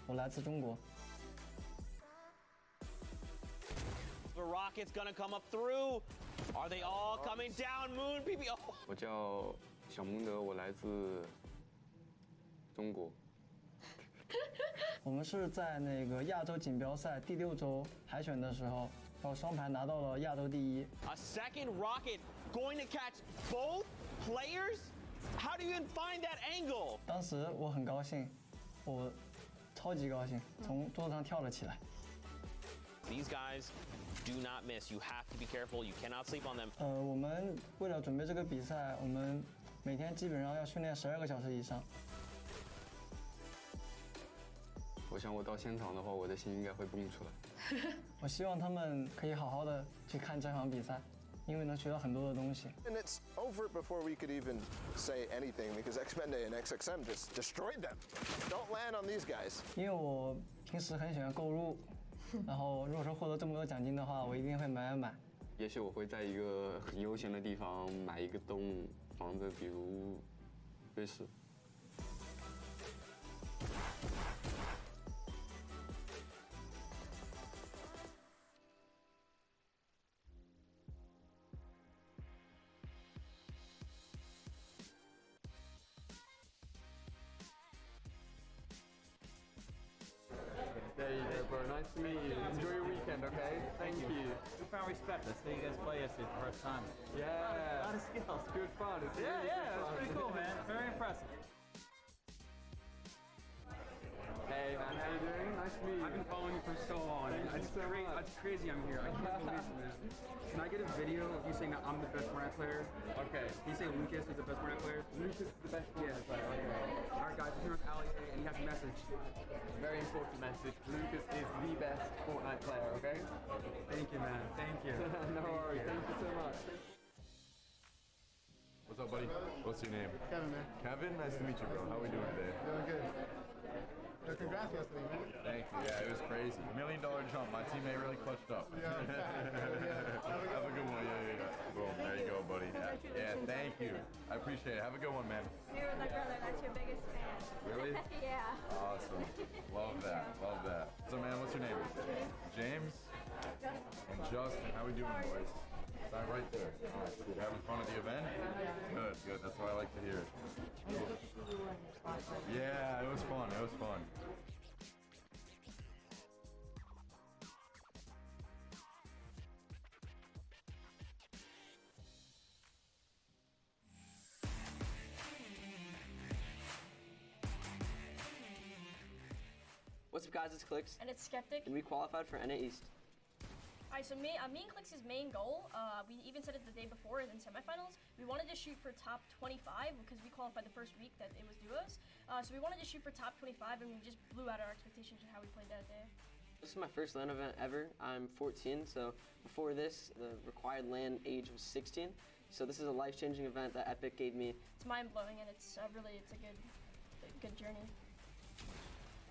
我来自中国。The rocket's gonna come up through. Are they all coming down? Moon PB. Oh. 我叫小蒙德，我来自中国。我们是在那个亚洲锦标赛第6周海选的时候，然后双排拿到了亚洲第1。A second rocket going to catch both players? How do you even find that angle? 当时我很高兴，我超级高兴，从桌子上跳了起来。These guys do not miss. You have to be careful. You cannot sleep on them. 我们为了准备这个比赛，我们每天基本上要训练12个小时以上。我想我到现场的话，我的心应该会蹦出来。我希望他们可以好好的去看这场比赛，因为能学到很多的东西。And it's over before we could even say anything because Xmende and XXM just destroyed them. Don't land on these guys. 因为我平时很喜欢购入，然后如果说获得这么多奖金的话，我一定会买。也许我会在一个很悠闲的地方买一个栋房子，比如瑞士。There you go, bro. Nice to meet you. Enjoy your weekend, okay? Thank you. Profound respect. I see you guys play yesterday for the first time. Yeah. A lot of skills. It's good fun. It's Yeah, really yeah, good it's fun. pretty cool, man. Very impressive. Hey, man, how you doing? Nice to meet you. I've been following you for so long. It's crazy I'm here. I can't believe it, man. Can I get a video of you saying that I'm the best Fortnite player? Okay. Can you say Lucas is the best Fortnite player? Lucas is the best Yeah. player. Okay. All right, guys, we're here with Ali, and he has a message. Very important message. Lucas is the best Fortnite player, okay? Thank you, man. Thank you. No worries. Thank you so much. What's up, buddy? What's your name? Kevin, man. Kevin? Nice to meet you, bro. How are we doing today? Doing good. Congrats yesterday, man. Thank you. Yeah, it was crazy. $1 million jump. My teammate really clutched up. Yeah. Have a good one. Yeah. Boom. There you go, buddy. Yeah, thank you. I appreciate it. Have a good one, man. You're with my brother. That's your biggest fan. Really? Yeah. Awesome. Love that. Love that. So, man, what's your name? James? And Justin. How we doing, boys? Sign right there. All right, cool. Having fun at the event? Good. That's what I like to hear. Yeah, it was fun. What's up, guys? It's Clicks. And it's Skeptic. And we qualified for NA East. Alright, so me and Clicks' main goal, we even said it the day before in semifinals, we wanted to shoot for top 25 because we qualified the first week that it was duos. So we wanted to shoot for top 25 and we just blew out our expectations of how we played that day. This is my first LAN event ever. I'm 14, so before this, the required LAN age was 16. So this is a life-changing event that Epic gave me. It's mind-blowing and it's a good journey.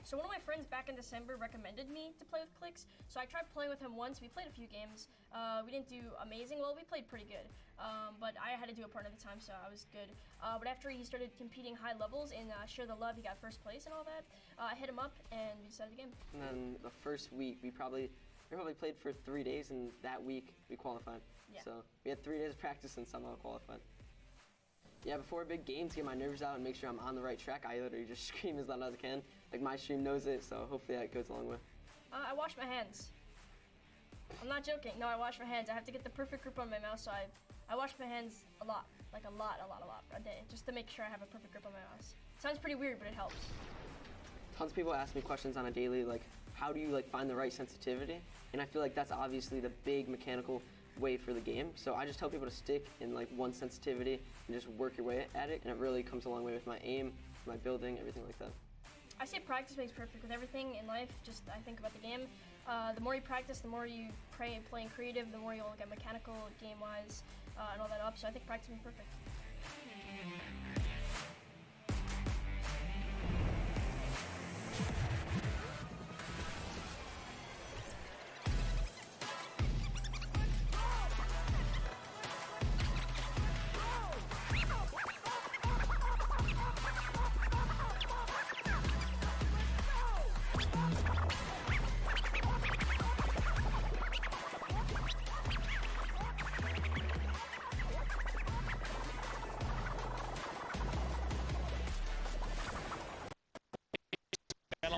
So one of my friends back in December recommended me to play with Clicks. So I tried playing with him once. We played a few games. We didn't do amazing. Well, we played pretty good. But I had to do a partner at the time, so I was good. But after he started competing high levels in Share the Love, he got first place and all that. I hit him up and we decided the game. And then the first week, we probably played for 3 days, and that week we qualified. Yeah. So we had 3 days of practice and somehow qualified. Yeah, before a big game, to get my nerves out and make sure I'm on the right track, I literally just scream as loud as I can. Like, my stream knows it, so hopefully that goes a long way. I wash my hands. I'm not joking. No, I wash my hands. I have to get the perfect grip on my mouse, so I wash my hands a lot. Like a lot a day, just to make sure I have a perfect grip on my mouse. Sounds pretty weird, but it helps. Tons of people ask me questions on a daily, like, how do you find the right sensitivity? And I feel like that's obviously the big mechanical way for the game. So I just tell people to stick in one sensitivity and just work your way at it, and it really comes a long way with my aim, my building, everything like that. I say practice makes perfect with everything in life. Just I think about the game. The more you practice, the more you playing creative, the more you'll get mechanical, game-wise, and all that up. So I think practice makes perfect.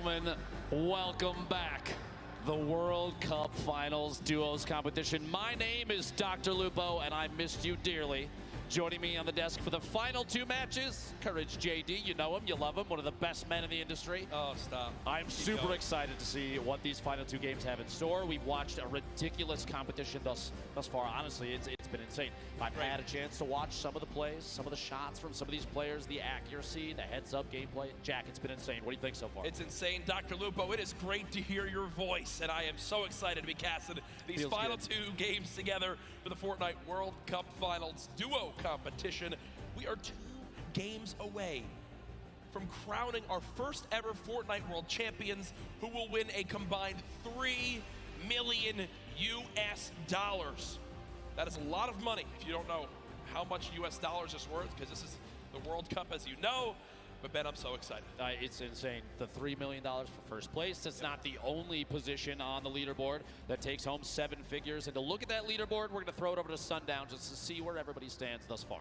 gentlemen, welcome back. The World Cup Finals Duos competition. My name is Dr. Lupo, and I missed you dearly. Joining me on the desk for the final 2 matches, Courage JD. You know him, you love him, one of the best men in the industry. Oh, stop. I'm super excited to see what these final 2 games have in store. We've watched a ridiculous competition thus far. Honestly, it's been insane. I've had a chance to watch some of the plays, some of the shots from some of these players, the accuracy, the heads-up gameplay. Jack, it's been insane. What do you think so far? It's insane, Dr. Lupo. It is great to hear your voice, and I am so excited to be casting these final 2 games together for the Fortnite World Cup Finals Duo competition. We are 2 games away from crowning our first ever Fortnite World Champions, who will win a combined $3 million US. That is a lot of money if you don't know how much US dollars is worth, because this is the World Cup, as you know. But Ben, I'm so excited. It's insane. The $3 million for first place. It's not the only position on the leaderboard that takes home 7 figures. And to look at that leaderboard, we're going to throw it over to Sundown just to see where everybody stands thus far.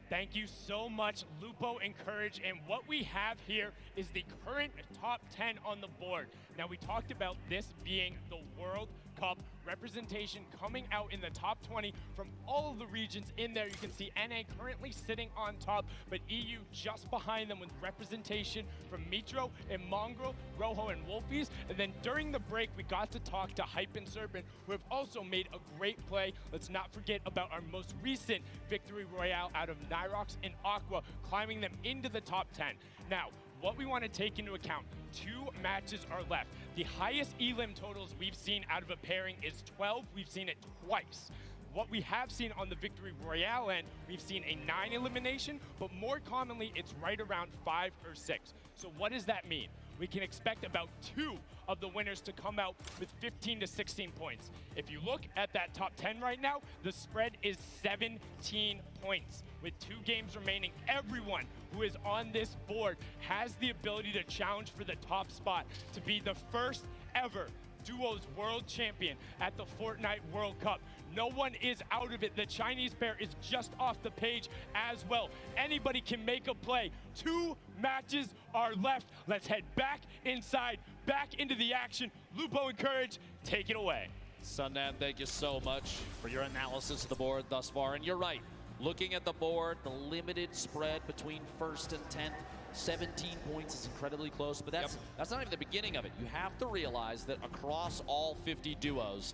Thank you so much, Lupo and Courage. And what we have here is the current top 10 on the board. Now, we talked about this being the World Cup representation coming out in the top 20 from all of the regions in there. You can see NA currently sitting on top, but EU just behind them with representation from Mitro and Mongrel, Rojo and Wolfies. And then during the break, we got to talk to Hype and Serpent, who have also made a great play. Let's not forget about our most recent victory royale out of Nyrox and Aqua, climbing them into the top 10. Now, what we want to take into account, 2 matches are left. The highest elim totals we've seen out of a pairing is 12. We've seen it twice. What we have seen on the Victory Royale end, we've seen a 9 elimination, but more commonly, it's right around 5 or 6. So what does that mean? We can expect about 2 of the winners to come out with 15 to 16 points. If you look at that top 10 right now, the spread is 17 points. With 2 games remaining, everyone who is on this board has the ability to challenge for the top spot to be the first ever Duos World Champion at the Fortnite World Cup. No one is out of it. The Chinese pair is just off the page as well. Anybody can make a play. 2 matches are left. Let's head back inside, back into the action. Lupo and Courage, take it away. Sundan, thank you so much for your analysis of the board thus far. And you're right. Looking at the board, the limited spread between first and 10th, 17 points is incredibly close, but that's not even the beginning of it. You have to realize that across all 50 duos,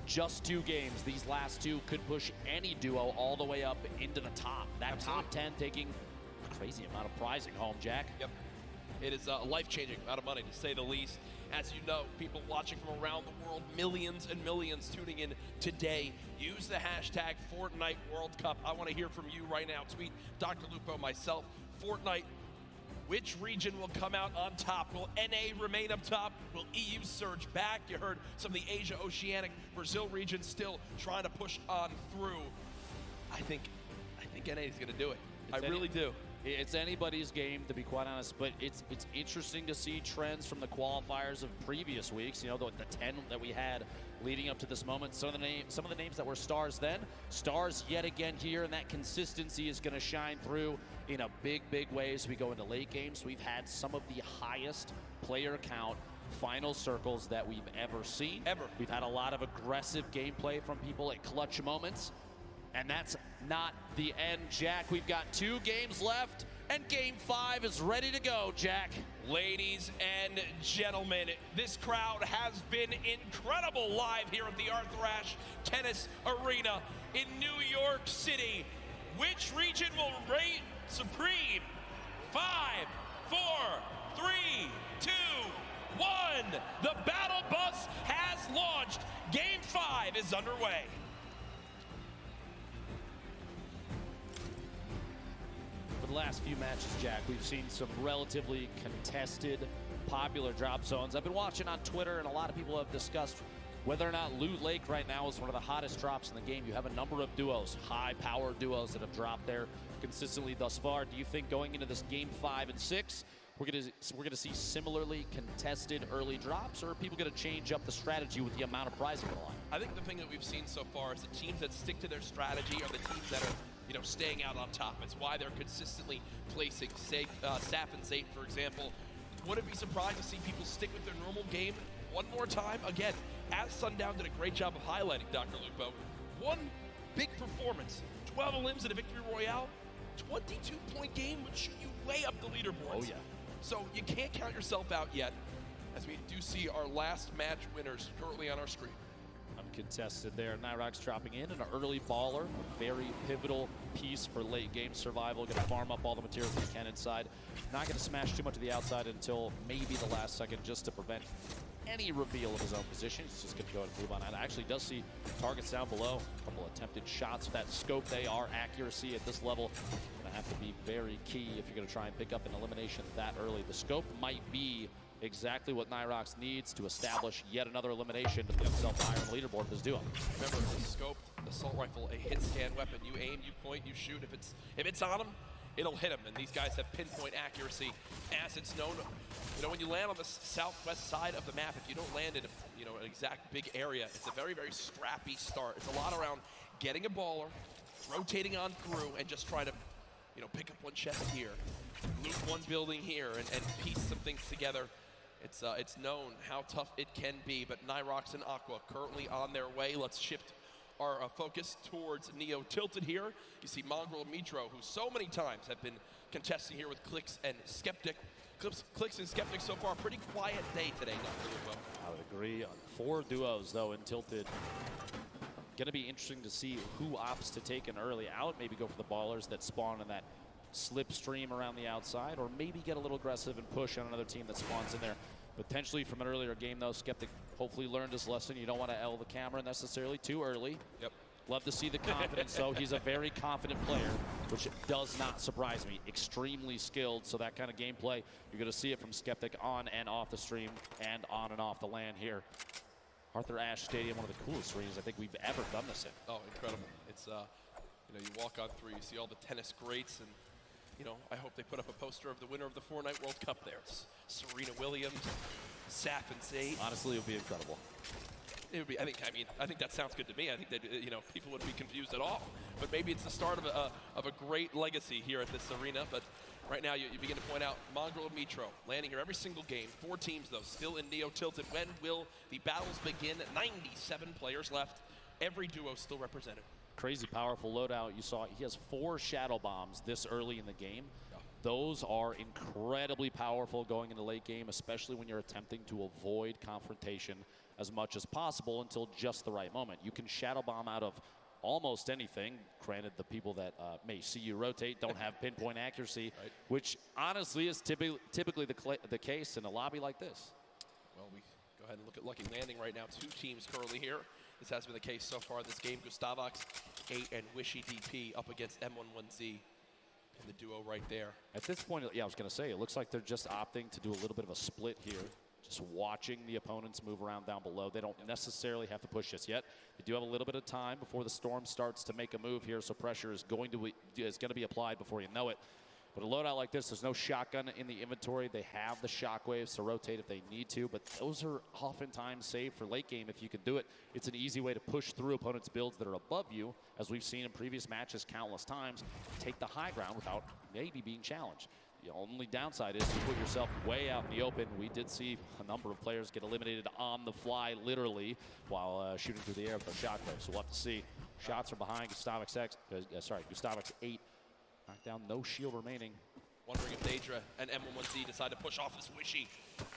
just 2 games, these last 2 could push any duo all the way up into the top. That top 10 taking a crazy amount of prizing home, Jack. Yep. It is a life-changing amount of money, to say the least. As you know, people watching from around the world, millions and millions tuning in today. Use the hashtag Fortnite World Cup. I want to hear from you right now. Tweet Dr. Lupo, myself, Fortnite. Which region will come out on top? Will NA remain up top? Will EU surge back? You heard some of the Asia, Oceanic, Brazil region still trying to push on through. I think NA is going to do it. I really do. It's anybody's game, to be quite honest, but it's interesting to see trends from the qualifiers of previous weeks. You know, the 10 that we had leading up to this moment. Some of the names that were stars then, stars yet again here, and that consistency is going to shine through in a big way as we go into late games. We've had some of the highest player count final circles that we've ever seen. We've had a lot of aggressive gameplay from people at clutch moments. And that's not the end, Jack. We've got 2 games left, and Game 5 is ready to go, Jack. Ladies and gentlemen, this crowd has been incredible live here at the Arthrash Tennis Arena in New York City. Which region will reign supreme? 5, 4, 3, 2, 1. The battle bus has launched. Game 5 is underway. For the last few matches, Jack, we've seen some relatively contested, popular drop zones. I've been watching on Twitter, and a lot of people have discussed whether or not Loot Lake right now is one of the hottest drops in the game. You have a number of duos, high-powered duos that have dropped there consistently thus far. Do you think going into this Game 5 and 6, we're gonna see similarly contested early drops, or are people gonna change up the strategy with the amount of prizing on the line? I think the thing that we've seen so far is the teams that stick to their strategy are the teams that are you know, staying out on top. It's why they're consistently placing Sap and Zayt, for example. Wouldn't be surprised to see people stick with their normal game one more time. Again, as SHOWDOWN did a great job of highlighting, Dr. Lupo, one big performance, 12 elims in a victory royale, 22-point game would shoot you way up the leaderboards. Oh, yeah. So you can't count yourself out yet, as we do see our last match winners currently on our screen. Uncontested there. Nyrox dropping in an early baller, a very pivotal piece for late game survival. Going to farm up all the materials he can inside. Not going to smash too much of the outside until maybe the last second, just to prevent any reveal of his own position. He's just going to go ahead and move on out. Actually does see targets down below. A couple attempted shots with that scope. They are accuracy at this level. Going to have to be very key if you're going to try and pick up an elimination that early. The scope might be exactly what Nyrox needs to establish yet another elimination to get himself higher on the leaderboard of this duo. Remember, the scope, assault rifle, a hit scan weapon. You aim, you point, you shoot. If it's on him, it'll hit him. And these guys have pinpoint accuracy, as it's known. You know, when you land on the southwest side of the map, if you don't land in an exact big area, it's a very, very scrappy start. It's a lot around getting a baller, rotating on through, and just trying to, pick up one chest here, loot one building here, and piece some things together. It's known how tough it can be, but Nyrox and Aqua currently on their way. Let's shift our focus towards Neo Tilted here. You see Mongrel and Mitro, who so many times have been contesting here with Clix and Skeptic. Clix and Skeptic so far, pretty quiet day today, Dr. Lupo. I would agree. 4 duos, though, in Tilted. Going to be interesting to see who opts to take an early out, maybe go for the ballers that spawn in that slipstream around the outside, or maybe get a little aggressive and push on another team that spawns in there. Potentially from an earlier game, though, Skeptic hopefully learned his lesson. You don't want to L the camera necessarily too early. Yep. Love to see the confidence, though. He's a very confident player, which does not surprise me. Extremely skilled, so that kind of gameplay, you're going to see it from Skeptic on and off the stream and on and off the LAN here. Arthur Ashe Stadium, one of the coolest arenas I think we've ever done this in. Oh, incredible. It's, you walk on through, you see all the tennis greats, and I hope they put up a poster of the winner of the Fortnite World Cup there. It's Serena Williams, Sap and Zayt. Honestly, it would be incredible. It would be. I think that sounds good to me. I think that people wouldn't be confused at all. But maybe it's the start of a great legacy here at this arena. But right now, you begin to point out Mongrel and Mitro landing here every single game. 4 teams though, still in Neo Tilted. When will the battles begin? 97 players left. Every duo still represented. Crazy powerful loadout. You saw he has 4 shadow bombs this early in the game. Yeah. Those are incredibly powerful going into late game, especially when you're attempting to avoid confrontation as much as possible until just the right moment. You can shadow bomb out of almost anything. Granted, the people that may see you rotate don't have pinpoint accuracy, right, which honestly is typically the case in a lobby like this. Well, we go ahead and look at Lucky Landing right now. 2 teams currently here. This has been the case so far this game. Gustavox, 8, and Wishy DP up against M11Z in the duo right there. At this point, yeah, I was going to say, it looks like they're just opting to do a little bit of a split here. Just watching the opponents move around down below. They don't necessarily have to push just yet. They do have a little bit of time before the storm starts to make a move here, so pressure is going to be applied before you know it. But a loadout like this, there's no shotgun in the inventory. They have the shockwaves to rotate if they need to, but those are oftentimes saved for late game if you can do it. It's an easy way to push through opponents' builds that are above you, as we've seen in previous matches countless times. Take the high ground without maybe being challenged. The only downside is you put yourself way out in the open. We did see a number of players get eliminated on the fly, literally, while shooting through the air with their shotgun. So we'll have to see. Shots are behind Gustavox 8. Knocked down, no shield remaining. Wondering if Daedra and M11Z decide to push off this Wishy.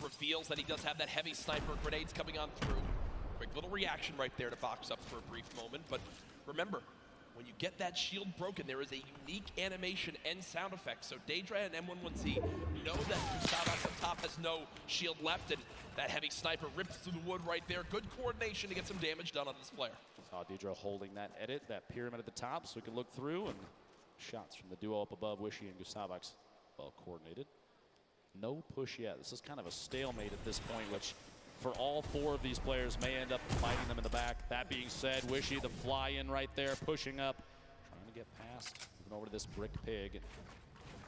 Reveals that he does have that heavy sniper, grenades coming on through. Quick little reaction right there to box up for a brief moment. But remember, when you get that shield broken, there is a unique animation and sound effect. So Daedra and M11Z know that Gustavox up top has no shield left, and that heavy sniper rips through the wood right there. Good coordination to get some damage done on this player. Saw Daedra holding that edit, that pyramid at the top, so we can look through, and shots from the duo up above, Wishy and Gustavox, well coordinated. No push yet. This is kind of a stalemate at this point, which for all 4 of these players may end up fighting them in the back. That being said, Wishy, the fly-in right there, pushing up, trying to get past, moving over to this brick pig, and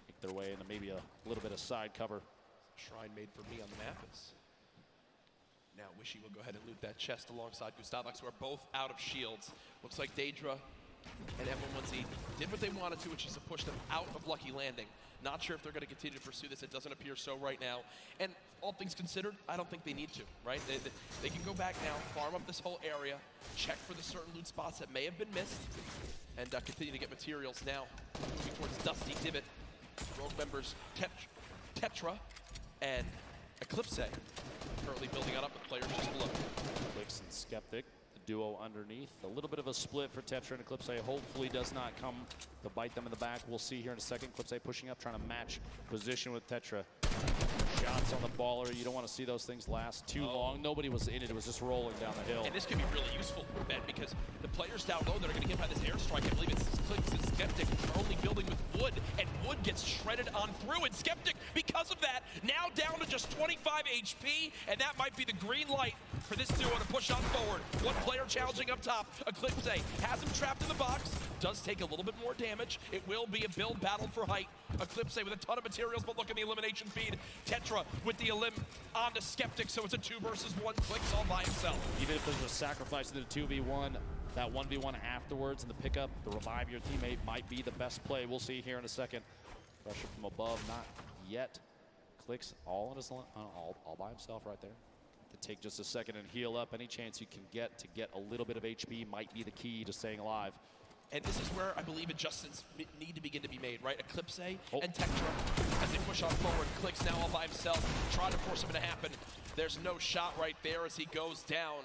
make their way into maybe a little bit of side cover. Shrine made for me on the map is. Now Wishy will go ahead and loot that chest alongside Gustavox, who are both out of shields. Looks like Daedra And F1-1Z did what they wanted to, which is to push them out of Lucky Landing. Not sure if they're going to continue to pursue this. It doesn't appear so right now. And all things considered, I don't think they need to, right? They can go back now, farm up this whole area, check for the certain loot spots that may have been missed, and continue to get materials now. Moving towards Dusty Divot. Rogue members Tetra and Eclipse currently building on up with players just below. Clix and Skeptic, the duo underneath. A little bit of a split for Tetra and Eclipse. Hopefully does not come to bite them in the back. We'll see here in a second. Eclipse pushing up, trying to match position with Tetra. Shots on the baller. You don't want to see those things last too long. Nobody was in it. It was just rolling down the hill. And this can be really useful, Ben, because the players down low that are going to get by this airstrike, I believe it's Clix and Skeptic, are only building with Wood, and Wood gets shredded on through. And Skeptic, because of that, now down to just 25 HP, and that might be the green light for this duo to push on forward. One player challenging up top. Eclipse has him trapped in the box. Does take a little bit more damage. It will be a build battle for height. Eclipse with a ton of materials, but look at the elimination feed. Tetra with the elim onto Skeptic, so it's a 2 versus 1. Clix all by himself. Even if there's a sacrifice to the 2v1, that 1v1 afterwards and the pickup, the revive your teammate might be the best play. We'll see here in a second. Pressure from above, not yet. Clix all by himself right there. To take just a second and heal up. Any chance you can get a little bit of HP might be the key to staying alive. And this is where I believe adjustments need to begin to be made, right? Eclipse and Tetra, as they push on forward. Clix now all by himself, trying to force him to happen. There's no shot right there as he goes down.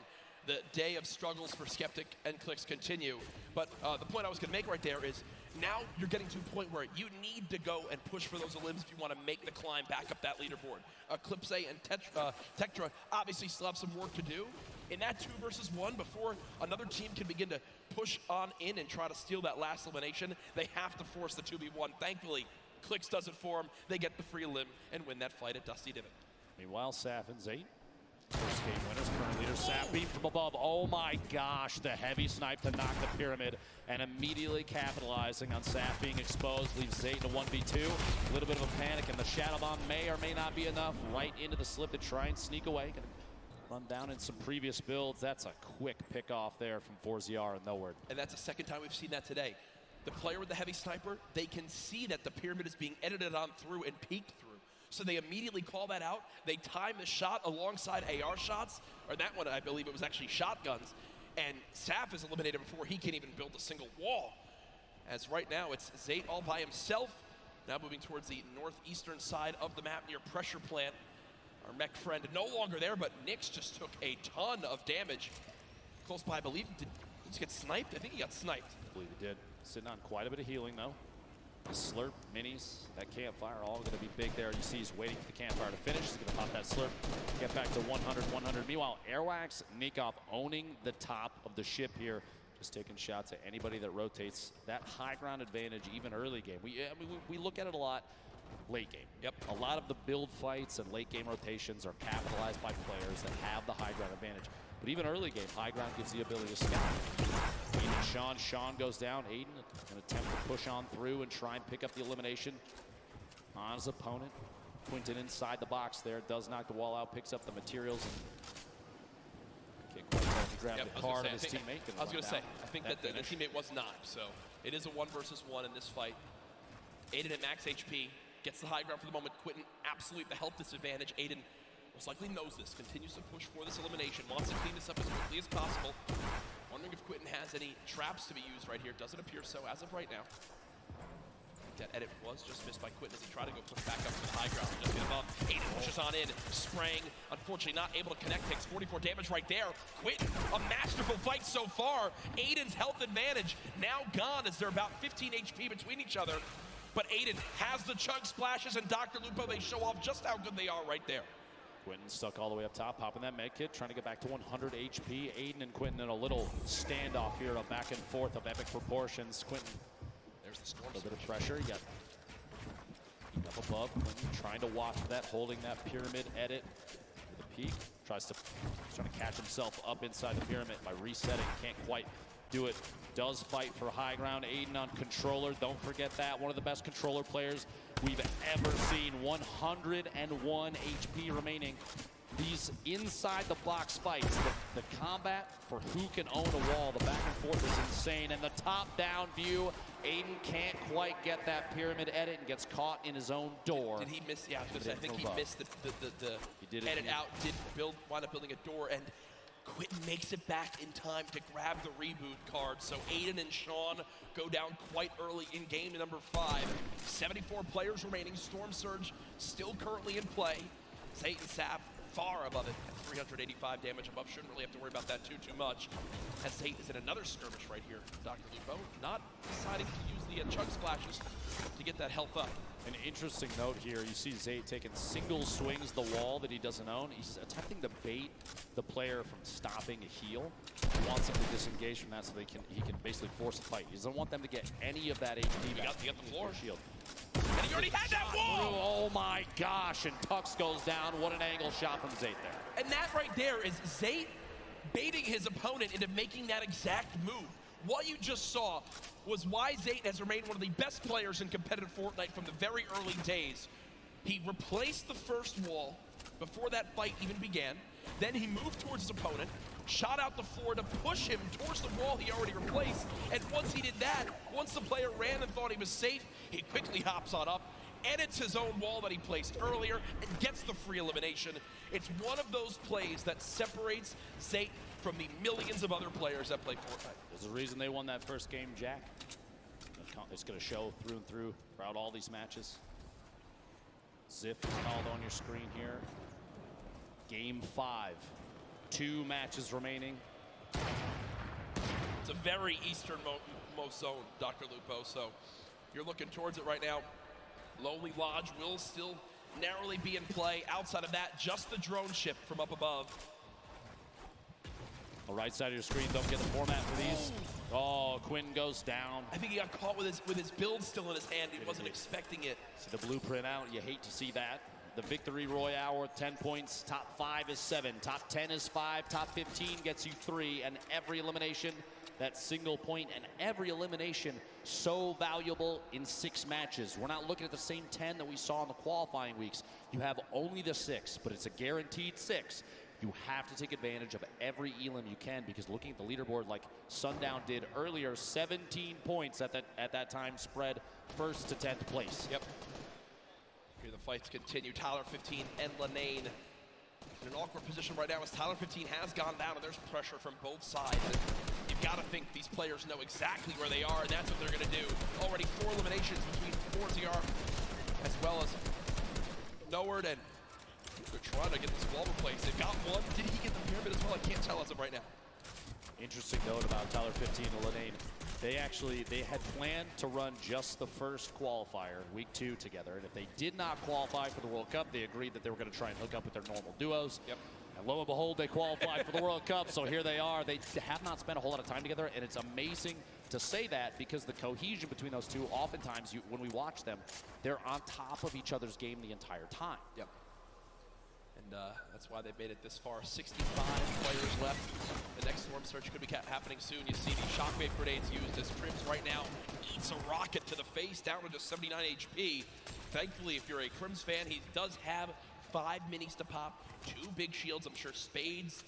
The day of struggles for Skeptic and Clix continue. But the point I was going to make right there is now you're getting to a point where you need to go and push for those elims if you want to make the climb back up that leaderboard. Eclipse and Tetra obviously still have some work to do. In that 2 versus 1, before another team can begin to push on in and try to steal that last elimination, they have to force the 2v1. Thankfully, Clix does it for them. They get the free limb and win that fight at Dusty Divot. Meanwhile, Saf and Zate, first game winners, current leader. Saf beat from above. Oh my gosh, the heavy snipe to knock the pyramid, and immediately capitalizing on Saf being exposed, leaves Zate in a 1v2. A little bit of a panic, and the Shadow Bomb may or may not be enough. Right into the slip to try and sneak away. Gonna run down in some previous builds. That's a quick pick off there from 4ZR and nowhere. And that's the second time we've seen that today. The player with the heavy sniper, they can see that the pyramid is being edited on through and peeked through. So they immediately call that out. They time the shot alongside AR shots, or that one I believe it was actually shotguns. And Saf is eliminated before he can even build a single wall. As right now it's Zate all by himself. Now moving towards the northeastern side of the map near Pressure Plant. Our mech friend no longer there, but Nyx just took a ton of damage. Close by, I believe. Did he get sniped? I think he got sniped. I believe he did. Sitting on quite a bit of healing, though. The slurp, minis, that campfire, all going to be big there. You see he's waiting for the campfire to finish. He's going to pop that slurp, get back to 100. Meanwhile, Airwax, Nikov owning the top of the ship here. Just taking shots at anybody that rotates. That high ground advantage, even early game. We look at it a lot. Late game. Yep. A lot of the build fights and late game rotations are capitalized by players that have the high ground advantage. But even early game, high ground gives the ability to scout. Aiden, Sean goes down. Aiden, an attempt to push on through and try and pick up the elimination on his opponent. Quinton inside the box there, does knock the wall out, picks up the materials. And can't quite grab the card of his teammate. I was going to say, I think that the teammate was not. So it is a 1 versus 1 in this fight. Aiden at max HP. Gets the high ground for the moment. Quinton, absolutely the health disadvantage. Aiden most likely knows this. Continues to push for this elimination. Wants to clean this up as quickly as possible. Wondering if Quinton has any traps to be used right here. Doesn't appear so as of right now. That edit was just missed by Quinton as he tried to go push back up to the high ground. Just get above. Aiden pushes on in. Spraying. Unfortunately not able to connect. Takes 44 damage right there. Quinton, a masterful fight so far. Aiden's health advantage now gone as they're about 15 HP between each other. But Aiden has the chug splashes, and Dr. Lupo, they show off just how good they are right there. Quinton stuck all the way up top, popping that med kit, trying to get back to 100 HP. Aiden and Quinton in a little standoff here, a back and forth of epic proportions. Quinton, there's the storm. A little bit of pressure. You got up above. Quinton trying to watch that, holding that pyramid edit. The peak, trying to catch himself up inside the pyramid by resetting. Can't quite do it. Does fight for high ground. Aiden on controller. Don't forget that. One of the best controller players we've ever seen. 101 HP remaining. these inside the box fights, the combat for who can own a wall, the back and forth is insane. And the top down view, Aiden can't quite get that pyramid edit and gets caught in his own door. Did he miss? Yeah, I was gonna say, I think he missed the edit out. Did wind up building a door, and Quentin makes it back in time to grab the reboot card. So Aiden and Sean go down quite early in game number 5. 74 players remaining. Storm Surge still currently in play. Zayt and Sap far above it at 385 damage above. Shouldn't really have to worry about that too much. As Zayt is in another skirmish right here. Dr. Lupo not deciding to use the chug splashes to get that health up. An interesting note here, you see Zayt taking single swings the wall that he doesn't own. He's attempting to bait the player from stopping a heal. He wants him to disengage from that so he can basically force a fight. He doesn't want them to get any of that HP back. He got the floor. Shield. And he already had that wall! Oh my gosh, and Tux goes down. What an angle shot from Zayt there. And that right there is Zayt baiting his opponent into making that exact move. What you just saw was why Zayt has remained one of the best players in competitive Fortnite from the very early days. He replaced the first wall before that fight even began. Then he moved towards his opponent, shot out the floor to push him towards the wall he already replaced. And once he did that, once the player ran and thought he was safe, he quickly hops on up, edits his own wall that he placed earlier, and gets the free elimination. It's one of those plays that separates Zayt from the millions of other players that play Fortnite. There's a reason they won that first game, Jack. It's going to show through and through throughout all these matches. Ziff called on your screen here. Game 5. 2 matches remaining. It's a very easternmost zone, Dr. Lupo, so you're looking towards it right now. Lonely Lodge will still narrowly be in play. Outside of that, just the drone ship from up above. The right side of your screen, don't get the format for these. Oh, Quinn goes down. I think he got caught with his build still in his hand. He wasn't expecting it. See the blueprint out, you hate to see that. The victory royale worth 10 points. Top 5 is 7, top 10 is 5, top 15 gets you 3, and every elimination, that single point, and every elimination so valuable in 6 matches. We're not looking at the same 10 that we saw in the qualifying weeks. You have only the 6, but it's a guaranteed 6. You have to take advantage of every elim you can, because looking at the leaderboard like Sundown did earlier, 17 points at that time spread 1st to 10th place. Yep. Here the fights continue. Tyler 15 and Lanane in an awkward position right now as Tyler 15 has gone down, and there's pressure from both sides. And you've got to think these players know exactly where they are, and that's what they're going to do. Already 4 eliminations between ForZR as well as Noward, and they're trying to get this wall replaced. They've got one. Did he get the pyramid as well? I can't tell as of right now. Interesting note about Tyler 15 and Lanane. They had planned to run just the first qualifier, week 2 together. And if they did not qualify for the World Cup, they agreed that they were going to try and hook up with their normal duos. Yep. And lo and behold, they qualified for the World Cup. So here they are. They have not spent a whole lot of time together. And it's amazing to say that, because the cohesion between those two, oftentimes when we watch them, they're on top of each other's game the entire time. Yep. And that's why they made it this far. 65 players left. The next Storm Surge could be happening soon. You see the shockwave grenades used as Crims right now eats a rocket to the face, down to just 79 HP. Thankfully, if you're a Crims fan, he does have 5 minis to pop, 2 big shields. I'm sure Spades.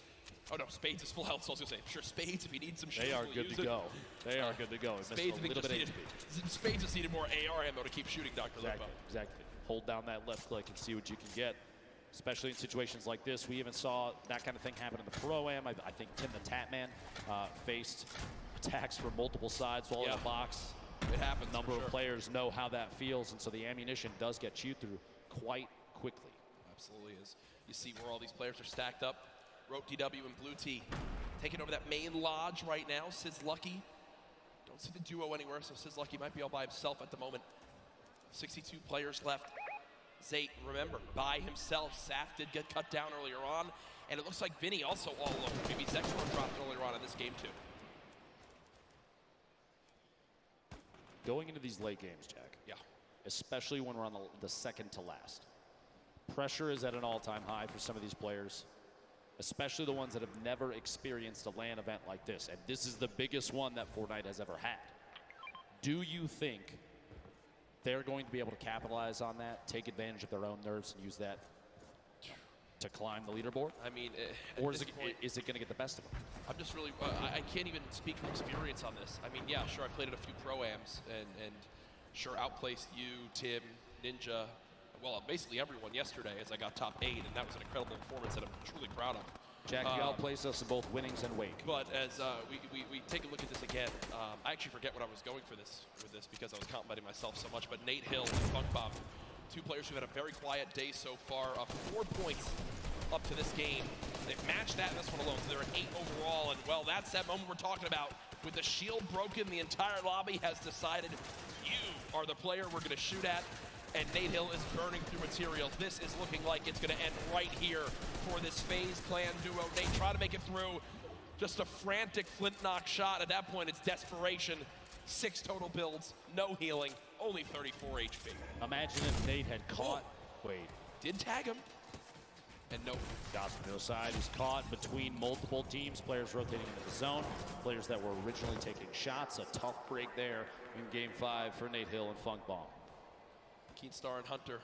Oh no, Spades is full health, so I was gonna say, I'm sure Spades, if he needs some shields, they are good to go. They are good to go. Spades just needed more AR ammo to keep shooting, Dr. Lupo. Exactly. Hold down that left click and see what you can get. Especially in situations like this. We even saw that kind of thing happen in the Pro-Am. I think Tim the Tatman faced attacks from multiple sides while in the box. It happens. A number of players know how that feels, and so the ammunition does get chewed through quite quickly. Absolutely is. You see where all these players are stacked up. Rope DW and Blue T taking over that main lodge right now. Sis Lucky. Don't see the duo anywhere, so Sis Lucky might be all by himself at the moment. 62 players left. Zayt, remember, by himself. Saf did get cut down earlier on, and it looks like Vinny also all alone. Maybe Zexor dropped earlier on in this game too. Going into these late games, Jack. Yeah. Especially when we're on the second to last. Pressure is at an all-time high for some of these players, especially the ones that have never experienced a LAN event like this. And this is the biggest one that Fortnite has ever had. Do you think they're going to be able to capitalize on that, take advantage of their own nerves, and use that to climb the leaderboard? I mean, or is it going to get the best of them? I'm just really, I can't even speak from experience on this. I mean, yeah, sure, I played at a few pro-ams and sure outplaced you, Tim, Ninja, well, basically everyone yesterday as I got top 8, and that was an incredible performance that I'm truly proud of. Jack, you outplaced us in both winnings and wake. But as we take a look at this again, I actually forget what I was going for this because I was complimenting myself so much. But Nate Hill and Funk Bomb, 2 players who had a very quiet day so far, 4 points up to this game. They've matched that in this one alone, so they're at 8 overall. And well, that's that moment we're talking about. With the shield broken, the entire lobby has decided you are the player we're going to shoot at. And Nate Hill is burning through materials. This is looking like it's going to end right here for this FaZe Clan duo. Nate trying to make it through. Just a frantic flint knock shot. At that point, it's desperation. 6 total builds, no healing, only 34 HP. Imagine if Nate had caught. Wait. Did tag him. And no. Gospel side is caught between multiple teams. Players rotating into the zone. Players that were originally taking shots. A tough break there in Game 5 for Nate Hill and Funk Bomb. Keenstar and Hunter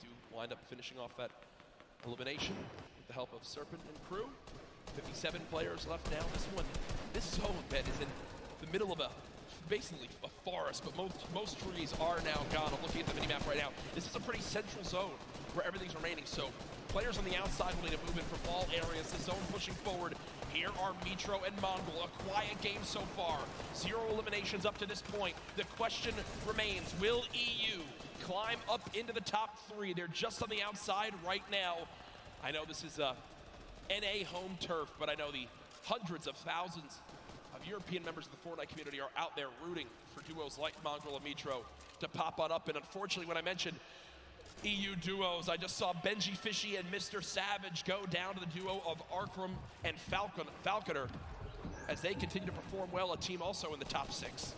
do wind up finishing off that elimination with the help of Serpent and crew. 57 players left now. This zone, Ben, is in the middle of basically a forest, but most trees are now gone. I'm looking at the minimap right now. This is a pretty central zone where everything's remaining. So players on the outside will need to move in from all areas. The zone pushing forward. Here are Mitro and Mongol. A quiet game so far. 0 eliminations up to this point. The question remains, will EU climb up into the top 3? They're just on the outside right now. I know this is NA home turf, but I know the hundreds of thousands of European members of the Fortnite community are out there rooting for duos like Mongol and Mitro to pop on up. And unfortunately, when I mentioned EU duos, I just saw Benji Fishy and Mr. Savage go down to the duo of Arkram and Falconer as they continue to perform well, a team also in the top 6.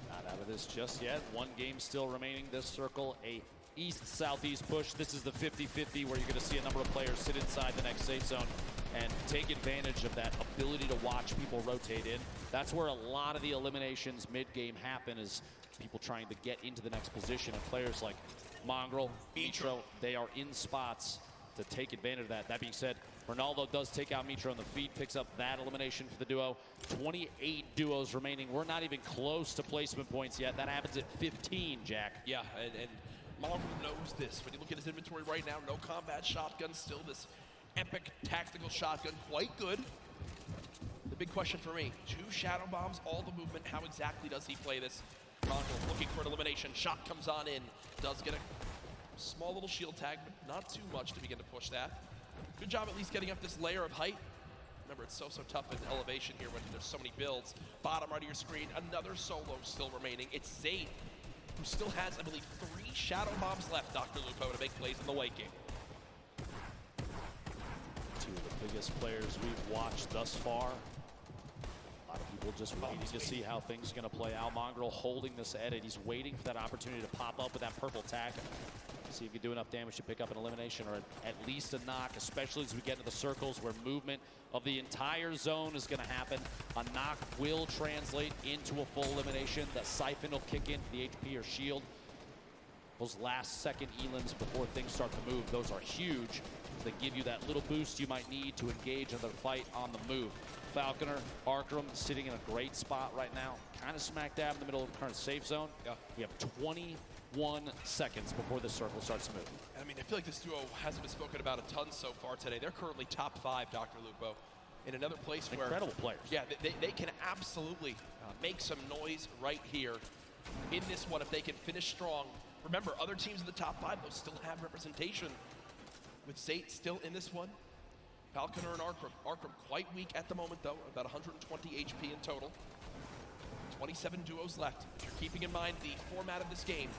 Not out of this just yet. 1 game still remaining. This circle, a east-southeast push. This is the 50-50 where you're going to see a number of players sit inside the next safe zone and take advantage of that ability to watch people rotate in. That's where a lot of the eliminations mid-game happen, is people trying to get into the next position, and players like Mongrel, Mitro, they are in spots to take advantage of that. That being said, Ronaldo does take out Mitro on the feet, picks up that elimination for the duo. 28 duos remaining. We're not even close to placement points yet. That happens at 15, Jack. Yeah, and Mongrel knows this. When you look at his inventory right now, no combat shotgun, still this epic tactical shotgun, quite good. The big question for me, 2 shadow bombs, all the movement, how exactly does he play this? Mongrel looking for an elimination, shot comes on in, does get a small little shield tag, but not too much to begin to push that. Good job at least getting up this layer of height. Remember, it's so tough in elevation here when there's so many builds. Bottom right of your screen, another solo still remaining. It's Zayd, who still has, I believe, 3 shadow bombs left, Dr. Lupo, to make plays in the late game. 2 of the biggest players we've watched thus far. A lot of people just waiting to see how things are going to play out. Mongrel holding this edit. He's waiting for that opportunity to pop up with that purple tag. See if he can do enough damage to pick up an elimination or at least a knock, especially as we get into the circles where movement of the entire zone is going to happen. A knock will translate into a full elimination. The siphon will kick into the HP or shield. Those last second elims before things start to move, those are huge. They give you that little boost you might need to engage in the fight on the move. Falconer, Arkram sitting in a great spot right now, kind of smack dab in the middle of the current safe zone. Yeah. We have 21 seconds before the circle starts to move. I mean, I feel like this duo hasn't been spoken about a ton so far today. They're currently top 5, Dr. Lupo, in another place where... Incredible players. Yeah, they can absolutely make some noise right here in this one if they can finish strong. Remember, other teams in the top 5, they'll still have representation. With Zayd still in this one, Falconer and Arkram. Arkram quite weak at the moment, though, about 120 HP in total. 27 duos left. If you're keeping in mind the format of this game,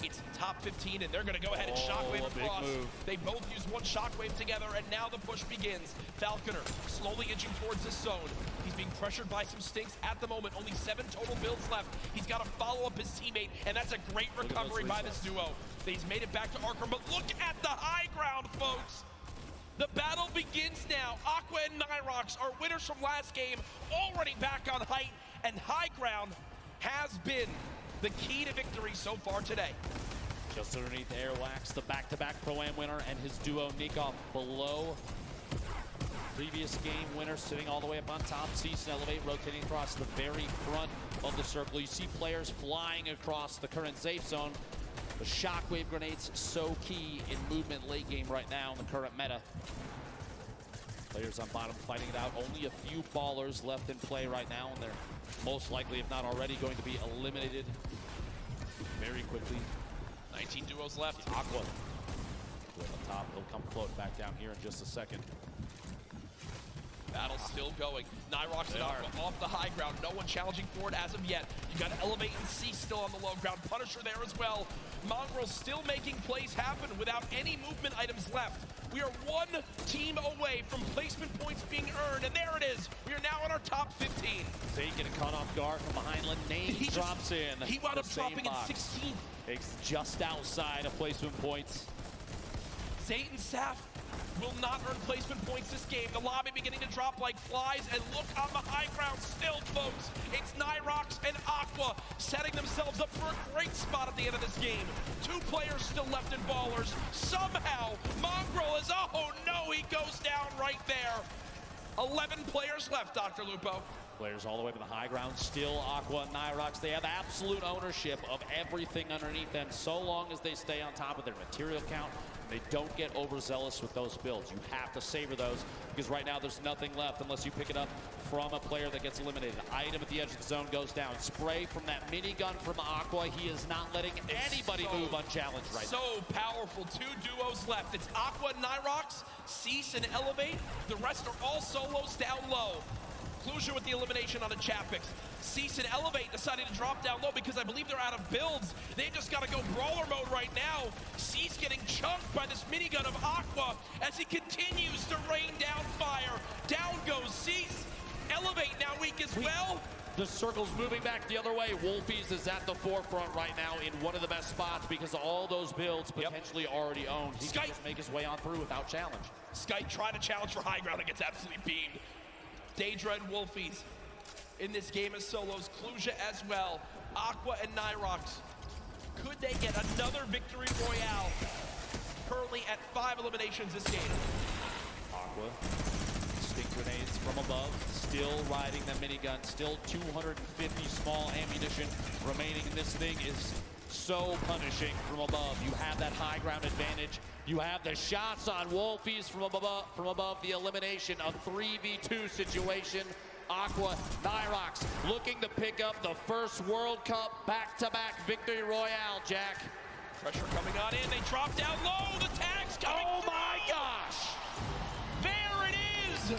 it's top 15, and they're going to go ahead and shockwave across. They both use one shockwave together, and now the push begins. Falconer slowly inching towards this zone. He's being pressured by some stinks at the moment. Only 7 total builds left. He's got to follow up his teammate, and that's a great recovery by this duo. He's made it back to Arkram, but look at the high ground, folks. The battle begins now. Aqua and Nyrox are winners from last game, already back on height, and high ground has been the key to victory so far today. Just underneath Airwax, the back-to-back Pro-Am winner, and his duo Nikov below. Previous game winner sitting all the way up on top. Cease and Elevate rotating across the very front of the circle. You see players flying across the current safe zone. The shockwave grenades so key in movement late game right now in the current meta. Players on bottom fighting it out. Only a few ballers left in play right now, and they're most likely, if not already, going to be eliminated very quickly. 19 duos left. Aqua on top. He'll come float back down here in just a second. Battle still going. Nyrox and Aqua off the high ground. No one challenging for it as of yet. You got Elevate and C still on the low ground. Punisher there as well. Mongrel still making plays happen without any movement items left. We are one team away from placement points being earned, and there it is. We are now in our top 15. Zay getting caught off guard from behind. Linane drops in. He wound up dropping in 16th. It's just outside of placement points. Zay and Saf will not earn placement points this game. The lobby beginning to drop like flies, and look on the high ground still, folks. It's Nyrox and Aqua setting themselves up for a great spot at the end of this game. 2 players still left in ballers. Somehow, Mongrel is, oh no, he goes down right there. 11 players left, Dr. Lupo. Players all the way to the high ground, still Aqua and Nyrox. They have absolute ownership of everything underneath them so long as they stay on top of their material count. They don't get overzealous with those builds. You have to savor those because right now there's nothing left unless you pick it up from a player that gets eliminated. Item at the edge of the zone goes down. Spray from that minigun from Aqua. He is not letting anybody move unchallenged right now. So powerful. 2 duos left. It's Aqua and Nyrox, Cease and Elevate. The rest are all solos down low. Clusia with the elimination on a Chapix. Cease and Elevate decided to drop down low because I believe they're out of builds. They just got to go brawler mode right now. Cease getting chunked by this minigun of Aqua as he continues to rain down fire. Down goes Cease. Elevate now weak as well. The circle's moving back the other way. Wolfies is at the forefront right now in one of the best spots because of all those builds potentially already owned. He can just make his way on through without challenge. Skype trying to challenge for high ground and gets absolutely beamed. Daedra and Wolfies in this game as solos. Clusia as well. Aqua and Nyrox. Could they get another victory royale? Currently at 5 eliminations this game. Aqua, stink grenades from above, still riding the minigun, still 250 small ammunition remaining. This thing is so punishing from above. You have that high ground advantage. You have the shots on Wolfies from above the elimination, a 3v2 situation. Aqua, Nyrox looking to pick up the first World Cup back-to-back victory royale, Jack. Pressure coming on in, they drop down low, the tag's coming Oh my gosh! There it is!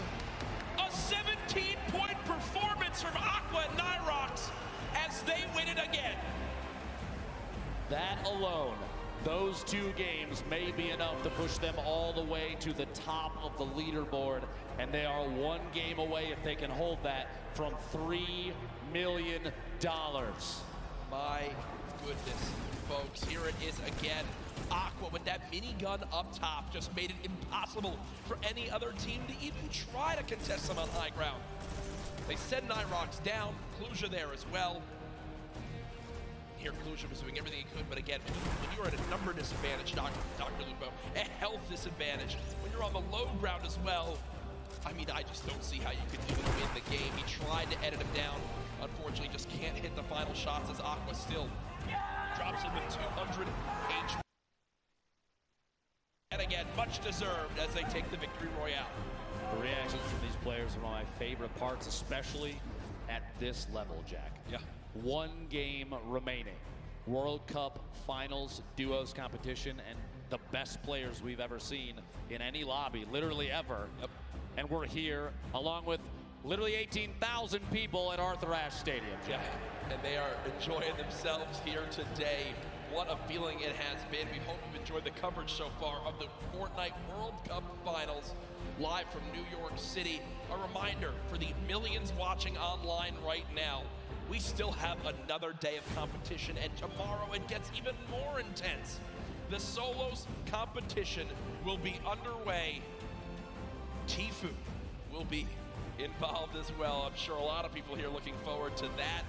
A 17-point performance from Aqua and Nyrox as they win it again. That alone, those 2 games may be enough to push them all the way to the top of the leaderboard, and they are 1 game away, if they can hold that, from $3 million. My goodness, folks, here it is again. Aqua with that minigun up top just made it impossible for any other team to even try to contest them on high ground. They send Nyrox down, Clusia there as well. Here, Clusia was doing everything he could, but again, when you're at a number disadvantage, Dr. Lupo, a health disadvantage, when you're on the low ground as well, I mean, I just don't see how you could even win the game. He tried to edit him down. Unfortunately, just can't hit the final shots as Aqua still drops him with 200 HP. And again, much deserved as they take the victory royale. The reactions from these players are one of my favorite parts, especially at this level, Jack. Yeah. 1 game remaining. World Cup Finals Duos competition, and the best players we've ever seen in any lobby, literally ever. Yep. And we're here along with literally 18,000 people at Arthur Ashe Stadium. Yeah, and they are enjoying themselves here today. What a feeling it has been. We hope you've enjoyed the coverage so far of the Fortnite World Cup Finals live from New York City. A reminder for the millions watching online right now, we still have another day of competition, and tomorrow it gets even more intense. The solos competition will be underway. Tfue will be involved as well. I'm sure a lot of people here looking forward to that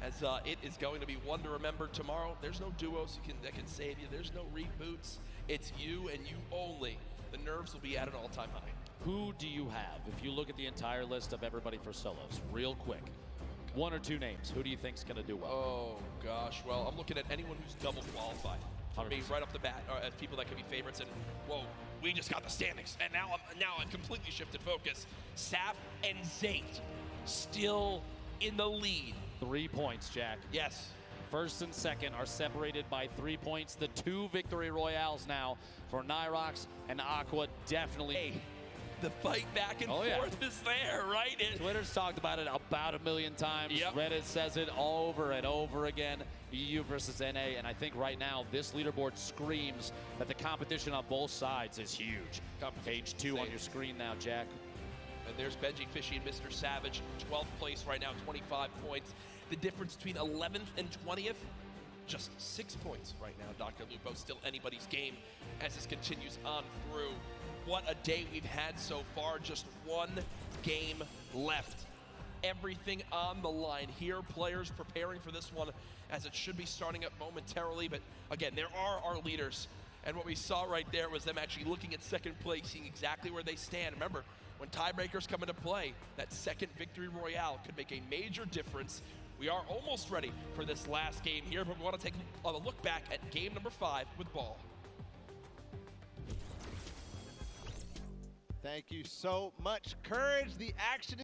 as it is going to be one to remember tomorrow. There's no duos that can save you. There's no reboots. It's you and you only. The nerves will be at an all-time high. Who do you have? If you look at the entire list of everybody for solos, real quick, one or two names. Who do you think's going to do well? Oh, gosh. Well, I'm looking at anyone who's double qualified. For me, right off the bat, as people that could be favorites. And, whoa, we just got the standings. And now I'm completely shifted focus. Sap and Zayt still in the lead. 3 points, Jack. Yes. First and second are separated by 3 points. The 2 victory royales now for Nyrox and Aqua definitely. Hey, the fight back and forth is there, right? Twitter's talked about it about 1 million times. Yep. Reddit says it over and over again. EU versus NA, and I think right now this leaderboard screams that the competition on both sides is huge. Page 2 on your screen now, Jack. And there's Benji Fishy and Mr. Savage, 12th place right now, 25 points. The difference between 11th and 20th, just 6 points right now. Dr. Lupo, still anybody's game as this continues on through. What a day we've had so far, just 1 game left. Everything on the line here, players preparing for this one as it should be starting up momentarily, but again, there are our leaders. And what we saw right there was them actually looking at second place, seeing exactly where they stand. Remember, when tiebreakers come into play, that second victory royale could make a major difference. We are almost ready for this last game here, but we want to take a look back at game number 5 with Ball. Thank you so much. Courage, the action